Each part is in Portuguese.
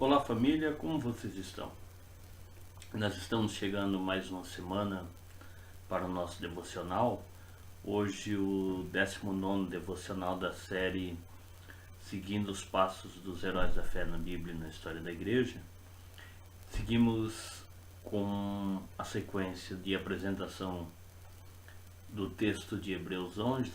Olá família, como vocês estão? Nós estamos chegando mais uma semana para o nosso devocional. Hoje o 19º devocional da série Seguindo os Passos dos Heróis da Fé na Bíblia e na História da Igreja. Seguimos com a sequência de apresentação do texto de Hebreus 11,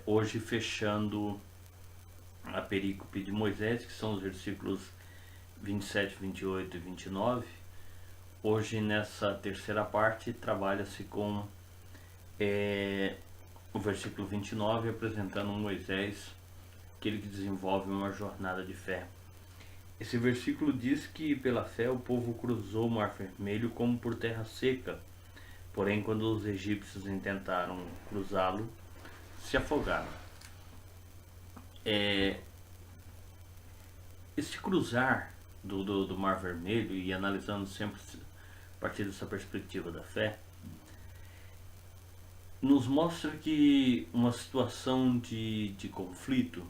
hoje fechando a perícope de Moisés, que são os versículos 27, 28 e 29. Hoje, nessa terceira parte, trabalha-se com o versículo 29, apresentando Moisés, aquele que desenvolve uma jornada de fé. Esse versículo diz que, pela fé, o povo cruzou o Mar Vermelho como por terra seca. Porém, quando os egípcios intentaram cruzá-lo, se afogaram. Esse cruzar do Mar Vermelho, e analisando sempre a partir dessa perspectiva da fé, nos mostra que uma situação de conflito,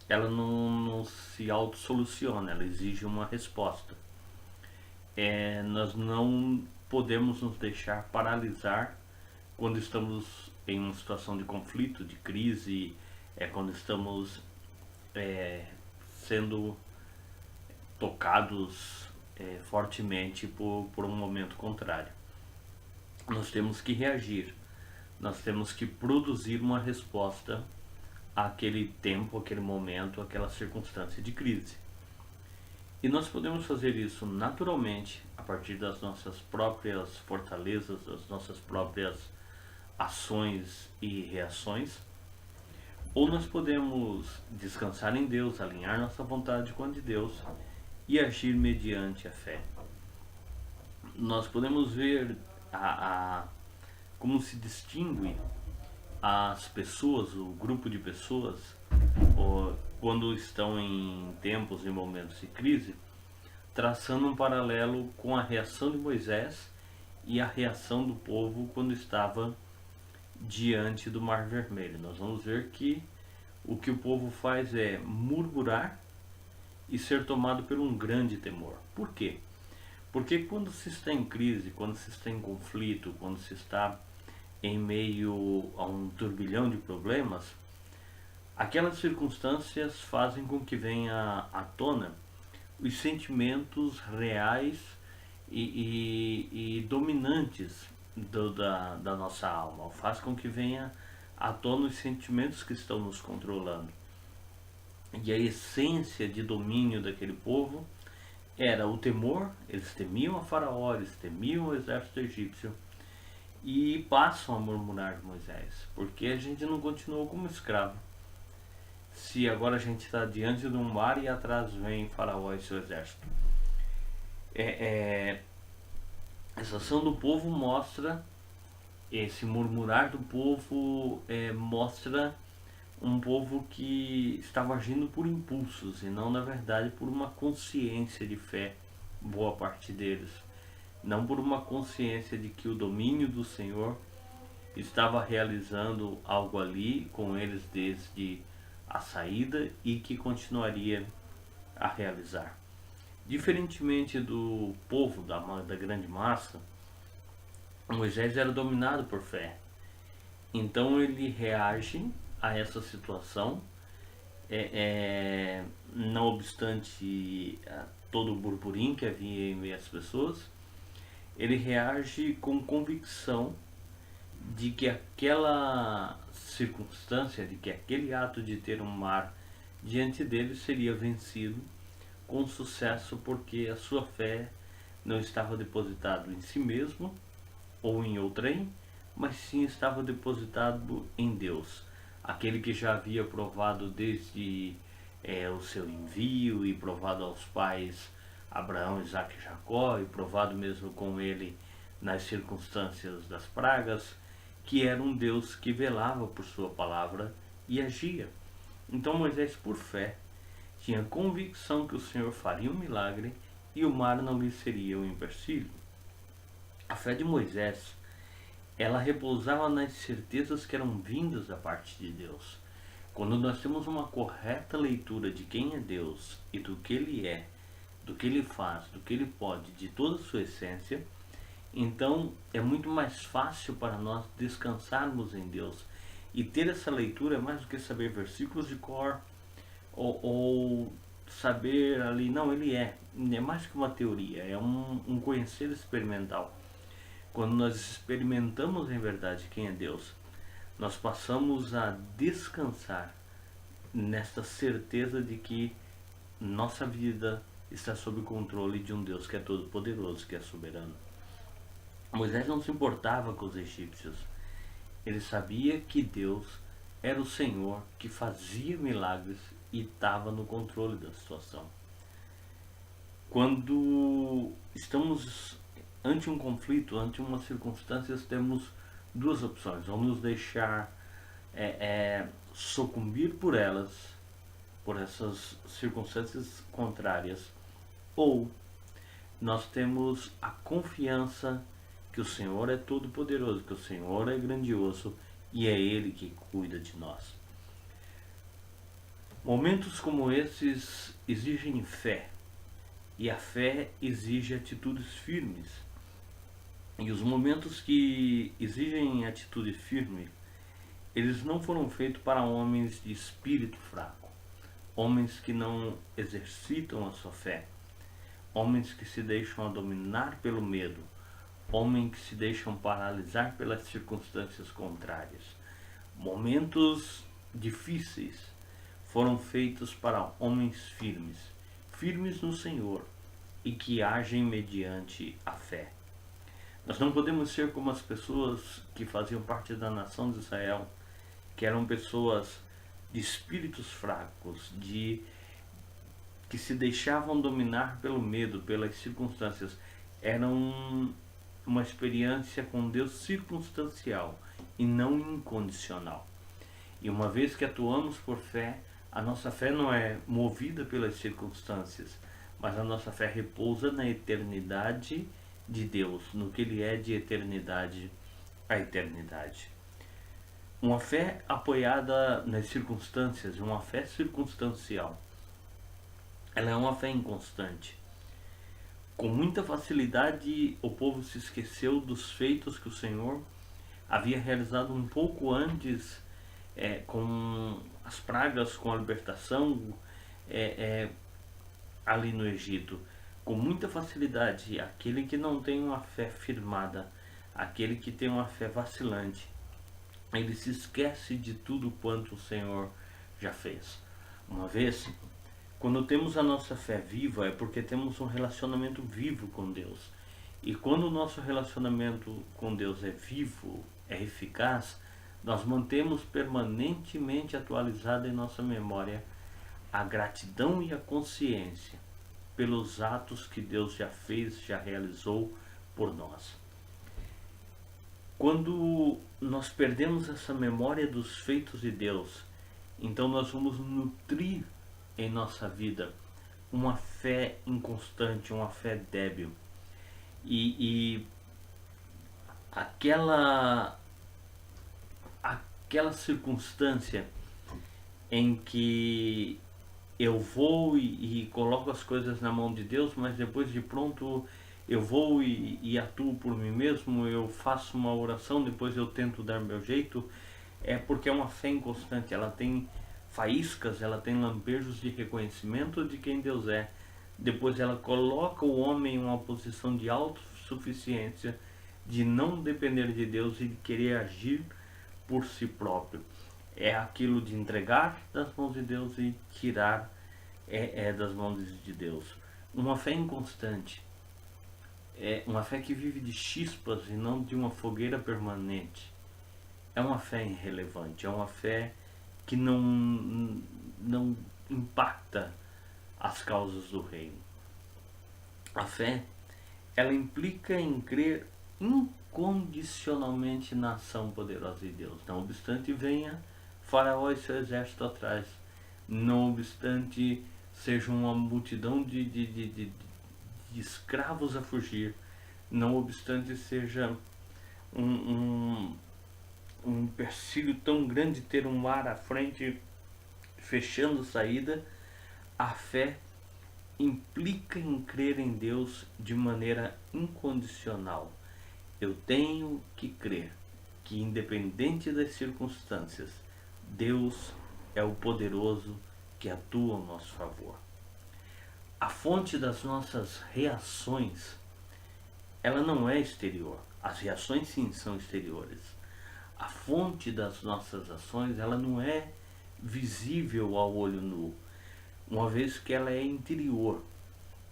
ela não se autossoluciona, ela exige uma resposta. Nós não podemos nos deixar paralisar quando estamos em uma situação de conflito, de crise, quando estamos sendo tocados fortemente por um momento contrário. Nós temos que reagir, nós temos que produzir uma resposta àquele tempo, àquele momento, àquela circunstância de crise. E nós podemos fazer isso naturalmente a partir das nossas próprias fortalezas, das nossas próprias ações e reações, ou nós podemos descansar em Deus, alinhar nossa vontade com a de Deus e agir mediante a fé. Nós podemos ver como se distingue as pessoas, o grupo de pessoas, quando estão em tempos e momentos de crise, traçando um paralelo com a reação de Moisés e a reação do povo quando estava diante do Mar Vermelho. Nós vamos ver que o que o povo faz é murmurar e ser tomado por um grande temor. Por quê? Porque quando se está em crise, quando se está em conflito, quando se está em meio a um turbilhão de problemas, aquelas circunstâncias fazem com que venha à tona os sentimentos reais e dominantes da nossa alma. Faz com que venha à tona os sentimentos que estão nos controlando. E a essência de domínio daquele povo era o temor. Eles temiam a Faraó, eles temiam o exército egípcio, e passam a murmurar de Moisés, porque a gente não continuou como escravo, se agora a gente está diante de um mar e atrás vem Faraó e seu exército. Essa ação do povo mostra, esse murmurar do povo mostra um povo que estava agindo por impulsos e não, na verdade, por uma consciência de fé, boa parte deles. Não por uma consciência de que o domínio do Senhor estava realizando algo ali com eles desde a saída e que continuaria a realizar. Diferentemente do povo, da grande massa, Moisés era dominado por fé. Então ele reage a essa situação, não obstante todo o burburinho que havia em meio às pessoas, ele reage com convicção de que aquela circunstância, de que aquele ato de ter um mar diante dele seria vencido com sucesso, porque a sua fé não estava depositada em si mesmo ou em outrem, mas sim estava depositado em Deus, aquele que já havia provado desde o seu envio e provado aos pais Abraão, Isaac e Jacó, e provado mesmo com ele nas circunstâncias das pragas, que era um Deus que velava por sua palavra e agia. Então Moisés, por fé, tinha convicção que o Senhor faria um milagre e o mar não lhe seria um empecilho. A fé de Moisés, ela repousava nas certezas que eram vindas da parte de Deus. Quando nós temos uma correta leitura de quem é Deus e do que Ele é, do que Ele faz, do que Ele pode, de toda a sua essência, então é muito mais fácil para nós descansarmos em Deus. E ter essa leitura é mais do que saber versículos de cor ou saber ali, não, ele é mais que uma teoria, é um conhecer experimental. Quando nós experimentamos em verdade quem é Deus, nós passamos a descansar nesta certeza de que nossa vida está sob o controle de um Deus que é todo poderoso, que é soberano. Moisés não se importava com os egípcios. Ele sabia que Deus era o Senhor que fazia milagres e estava no controle da situação. Quando estamos ante um conflito, ante umas circunstâncias, temos duas opções: ou nos deixar sucumbir por elas, por essas circunstâncias contrárias, ou nós temos a confiança que o Senhor é todo poderoso, que o Senhor é grandioso e é Ele que cuida de nós. Momentos como esses exigem fé, e a fé exige atitudes firmes. E os momentos que exigem atitude firme, eles não foram feitos para homens de espírito fraco, homens que não exercitam a sua fé, homens que se deixam dominar pelo medo, homens que se deixam paralisar pelas circunstâncias contrárias. Momentos difíceis foram feitos para homens firmes, firmes no Senhor e que agem mediante a fé. Nós não podemos ser como as pessoas que faziam parte da nação de Israel, que eram pessoas de espíritos fracos, que se deixavam dominar pelo medo, pelas circunstâncias. Eram uma experiência com Deus circunstancial e não incondicional. E uma vez que atuamos por fé, a nossa fé não é movida pelas circunstâncias, mas a nossa fé repousa na eternidade de Deus, no que Ele é de eternidade a eternidade. Uma fé apoiada nas circunstâncias, uma fé circunstancial, ela é uma fé inconstante. Com muita facilidade, o povo se esqueceu dos feitos que o Senhor havia realizado um pouco antes, com as pragas, com a libertação ali no Egito. Com muita facilidade, aquele que não tem uma fé firmada, aquele que tem uma fé vacilante, ele se esquece de tudo quanto o Senhor já fez. Uma vez, quando temos a nossa fé viva, é porque temos um relacionamento vivo com Deus. E quando o nosso relacionamento com Deus é vivo, é eficaz, nós mantemos permanentemente atualizada em nossa memória a gratidão e a consciência pelos atos que Deus já fez, já realizou por nós. Quando nós perdemos essa memória dos feitos de Deus, então nós vamos nutrir em nossa vida uma fé inconstante, uma fé débil. E aquela circunstância em que eu vou e coloco as coisas na mão de Deus, mas depois de pronto eu vou e atuo por mim mesmo, eu faço uma oração, depois eu tento dar meu jeito, é porque é uma fé inconstante. Ela tem faíscas, ela tem lampejos de reconhecimento de quem Deus é. Depois ela coloca o homem em uma posição de autossuficiência, de não depender de Deus e de querer agir por si próprio. É aquilo de entregar das mãos de Deus e tirar das mãos de Deus. Uma fé inconstante é uma fé que vive de chispas e não de uma fogueira permanente. É uma fé irrelevante, é uma fé que não impacta as causas do reino. A fé, ela implica em crer incondicionalmente na ação poderosa de Deus. Não obstante venha Faraó e seu exército atrás, não obstante seja uma multidão de escravos a fugir, não obstante seja um empecilho tão grande ter um mar à frente fechando saída, a fé implica em crer em Deus de maneira incondicional. Eu tenho que crer que, independente das circunstâncias, Deus é o poderoso que atua ao nosso favor. A fonte das nossas reações, ela não é exterior. As reações sim são exteriores. A fonte das nossas ações, ela não é visível ao olho nu, uma vez que ela é interior.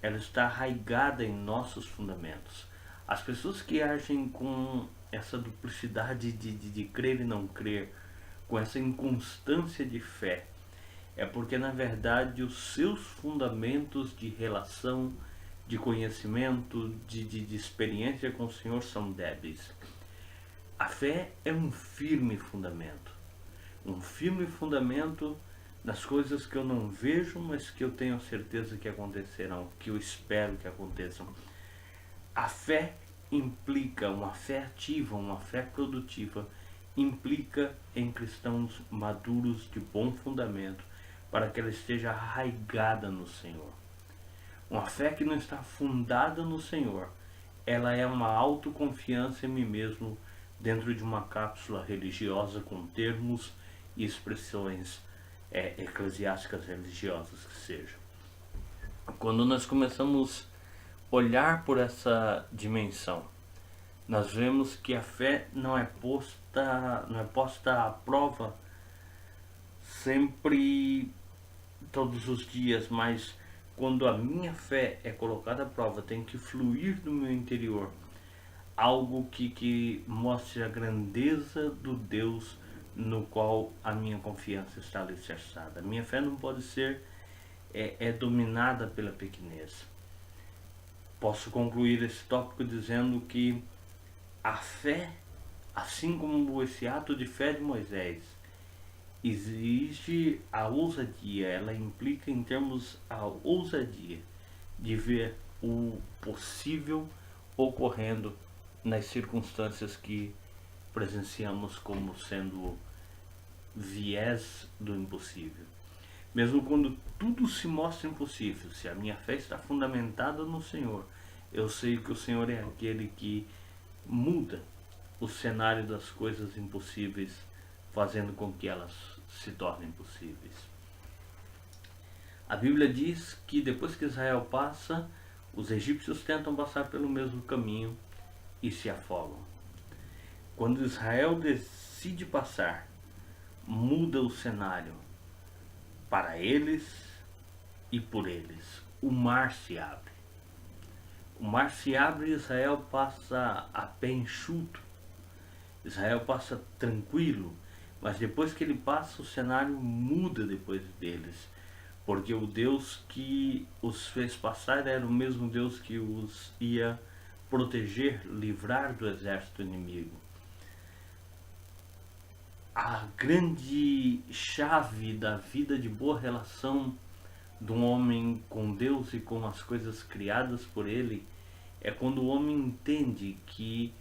Ela está arraigada em nossos fundamentos. As pessoas que agem com essa duplicidade de crer e não crer, com essa inconstância de fé, é porque na verdade os seus fundamentos de relação, de conhecimento, de experiência com o Senhor são débeis. A fé é um firme fundamento nas coisas que eu não vejo, mas que eu tenho certeza que acontecerão, que eu espero que aconteçam. A fé implica, uma fé ativa, uma fé produtiva, implica em cristãos maduros de bom fundamento, para que ela esteja arraigada no Senhor. Uma fé que não está fundada no Senhor, ela é uma autoconfiança em mim mesmo dentro de uma cápsula religiosa com termos e expressões eclesiásticas religiosas que sejam. Quando nós começamos a olhar por essa dimensão, nós vemos que a fé não é posta à prova sempre, todos os dias, mas quando a minha fé é colocada à prova, tem que fluir do meu interior algo que mostre a grandeza do Deus no qual a minha confiança está alicerçada. A minha fé não pode ser dominada pela pequenez. Posso concluir esse tópico dizendo que a fé, assim como esse ato de fé de Moisés, exige a ousadia, ela implica em termos a ousadia de ver o possível ocorrendo nas circunstâncias que presenciamos como sendo viés do impossível. Mesmo quando tudo se mostra impossível, se a minha fé está fundamentada no Senhor, eu sei que o Senhor é aquele que muda o cenário das coisas impossíveis, fazendo com que elas se tornem possíveis. A Bíblia diz que depois que Israel passa, os egípcios tentam passar pelo mesmo caminho e se afogam. Quando Israel decide passar, muda o cenário para eles e por eles. O mar se abre. O mar se abre e Israel passa a pé enxuto. Israel passa tranquilo, mas depois que ele passa, o cenário muda depois deles. Porque o Deus que os fez passar era o mesmo Deus que os ia proteger, livrar do exército inimigo. A grande chave da vida de boa relação de um homem com Deus e com as coisas criadas por ele é quando o homem entende que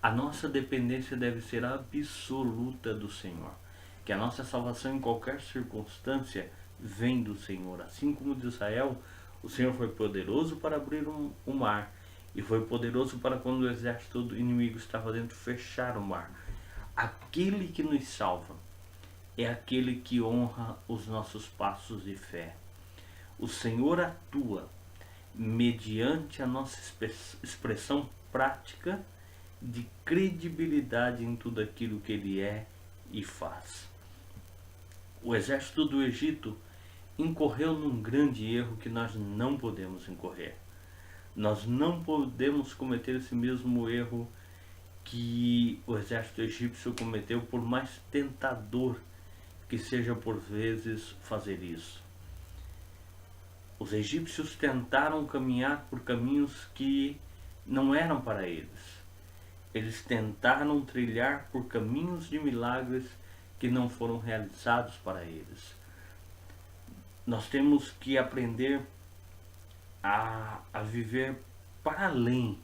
a nossa dependência deve ser absoluta do Senhor, que a nossa salvação em qualquer circunstância vem do Senhor. Assim como de Israel, o Senhor foi poderoso para abrir o mar e foi poderoso para, quando o exército do inimigo estava dentro, fechar o mar. Aquele que nos salva é aquele que honra os nossos passos de fé. O Senhor atua mediante a nossa expressão prática de credibilidade em tudo aquilo que Ele é e faz. O exército do Egito incorreu num grande erro que nós não podemos incorrer. Nós não podemos cometer esse mesmo erro que o exército egípcio cometeu, por mais tentador que seja por vezes fazer isso. Os egípcios tentaram caminhar por caminhos que não eram para eles. Eles tentaram trilhar por caminhos de milagres que não foram realizados para eles. Nós temos que aprender a viver para além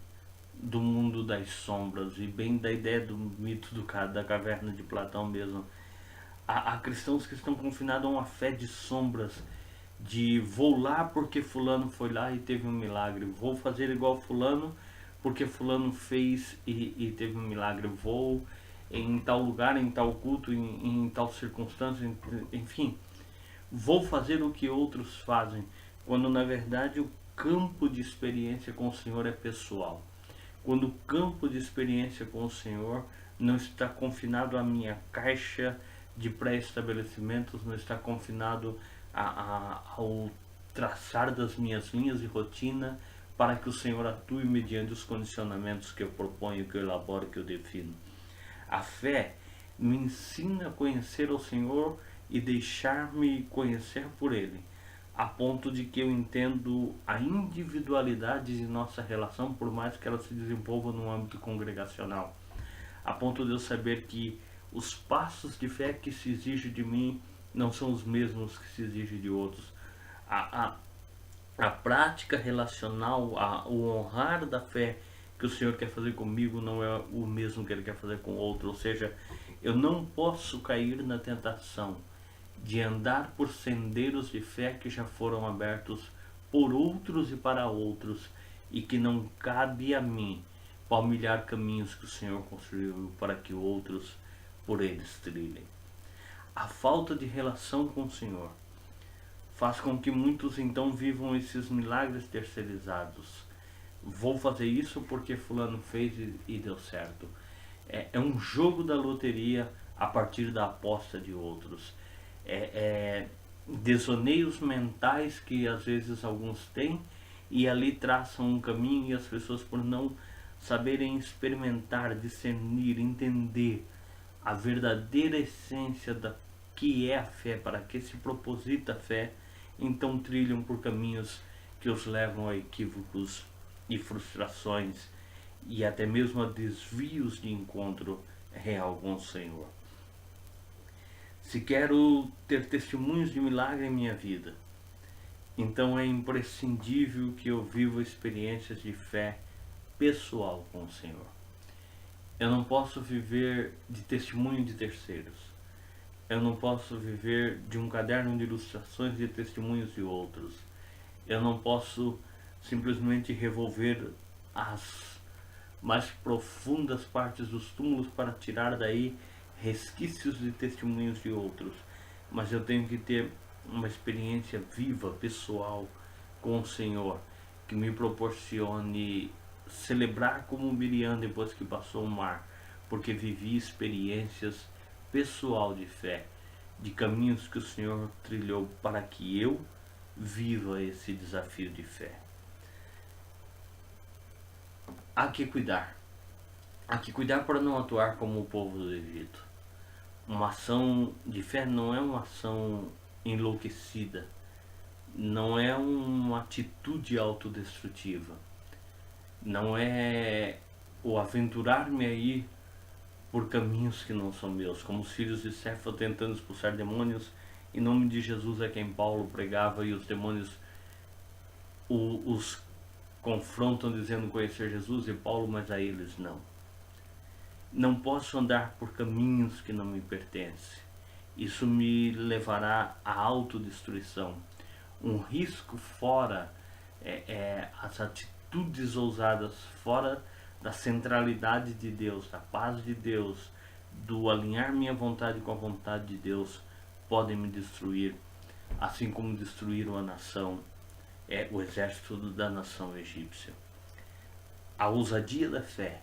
do mundo das sombras, e bem da ideia do mito da caverna de Platão mesmo. Há cristãos que estão confinados a uma fé de sombras, de vou lá porque fulano foi lá e teve um milagre, vou fazer igual fulano porque fulano fez e teve um milagre, vou em tal lugar, em tal culto, em tal circunstância, enfim, vou fazer o que outros fazem, quando na verdade o campo de experiência com o Senhor é pessoal. Quando o campo de experiência com o Senhor não está confinado à minha caixa de pré-estabelecimentos, não está confinado ao traçar das minhas linhas de rotina, para que o Senhor atue mediante os condicionamentos que eu proponho, que eu elaboro, que eu defino. A fé me ensina a conhecer o Senhor e deixar-me conhecer por Ele, a ponto de que eu entendo a individualidade de nossa relação, por mais que ela se desenvolva no âmbito congregacional, a ponto de eu saber que os passos de fé que se exigem de mim não são os mesmos que se exigem de outros. A prática relacional, o honrar da fé que o Senhor quer fazer comigo não é o mesmo que Ele quer fazer com outro. Ou seja, eu não posso cair na tentação de andar por sendeiros de fé que já foram abertos por outros e para outros, e que não cabe a mim palmilhar caminhos que o Senhor construiu para que outros por eles trilhem. A falta de relação com o Senhor faz com que muitos então vivam esses milagres terceirizados. Vou fazer isso porque fulano fez e deu certo. É um jogo da loteria a partir da aposta de outros. Desoneios mentais que às vezes alguns têm, e ali traçam um caminho, e as pessoas, por não saberem experimentar, discernir, entender a verdadeira essência da que é a fé, para que se proposita a fé, então trilham por caminhos que os levam a equívocos e frustrações, e até mesmo a desvios de encontro real com o Senhor. Se quero ter testemunhos de milagre em minha vida, então é imprescindível que eu viva experiências de fé pessoal com o Senhor. Eu não posso viver de testemunho de terceiros. Eu não posso viver de um caderno de ilustrações de testemunhos de outros. Eu não posso simplesmente revolver as mais profundas partes dos túmulos para tirar daí resquícios de testemunhos de outros. Mas eu tenho que ter uma experiência viva, pessoal, com o Senhor, que me proporcione celebrar como Miriam depois que passou o mar, porque vivi experiências pessoal de fé, de caminhos que o Senhor trilhou para que eu viva esse desafio de fé. Há que cuidar. Há que cuidar para não atuar como o povo do Egito. Uma ação de fé não é uma ação enlouquecida, não é uma atitude autodestrutiva, não é o aventurar-me aí por caminhos que não são meus, como os filhos de Cefo tentando expulsar demônios. Em nome de Jesus é quem Paulo pregava, e os demônios os confrontam dizendo conhecer Jesus, e Paulo, mas a eles não. Não posso andar por caminhos que não me pertencem. Isso me levará à autodestruição. Um risco fora as atitudes ousadas, fora da centralidade de Deus, da paz de Deus, do alinhar minha vontade com a vontade de Deus, podem me destruir, assim como destruíram a nação, o exército da nação egípcia. A ousadia da fé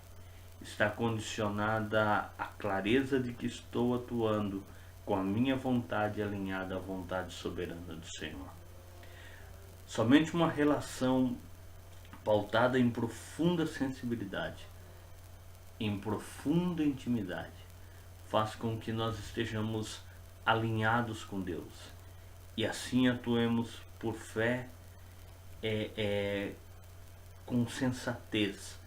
está condicionada à clareza de que estou atuando com a minha vontade alinhada à vontade soberana do Senhor. Somente uma relação pautada em profunda sensibilidade, em profunda intimidade, faz com que nós estejamos alinhados com Deus, e assim atuemos por fé, com sensatez,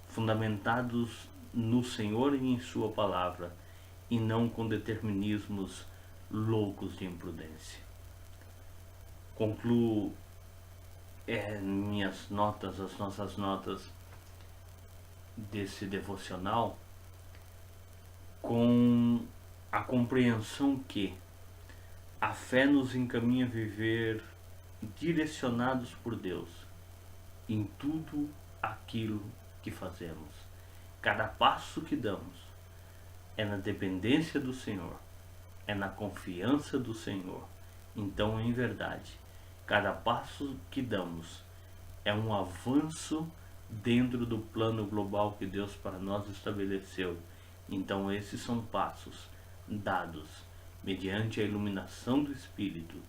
fundamentados no Senhor e em Sua palavra, e não com determinismos loucos de imprudência. Concluo minhas notas, as nossas notas desse devocional, com a compreensão que a fé nos encaminha a viver direcionados por Deus em tudo aquilo que fazemos. Cada passo que damos é na dependência do Senhor, é na confiança do Senhor. Então, em verdade, cada passo que damos é um avanço dentro do plano global que Deus para nós estabeleceu. Então, esses são passos dados mediante a iluminação do Espírito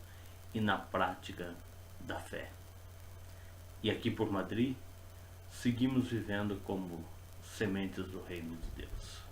e na prática da fé. E aqui por Madrid, seguimos vivendo como sementes do reino de Deus.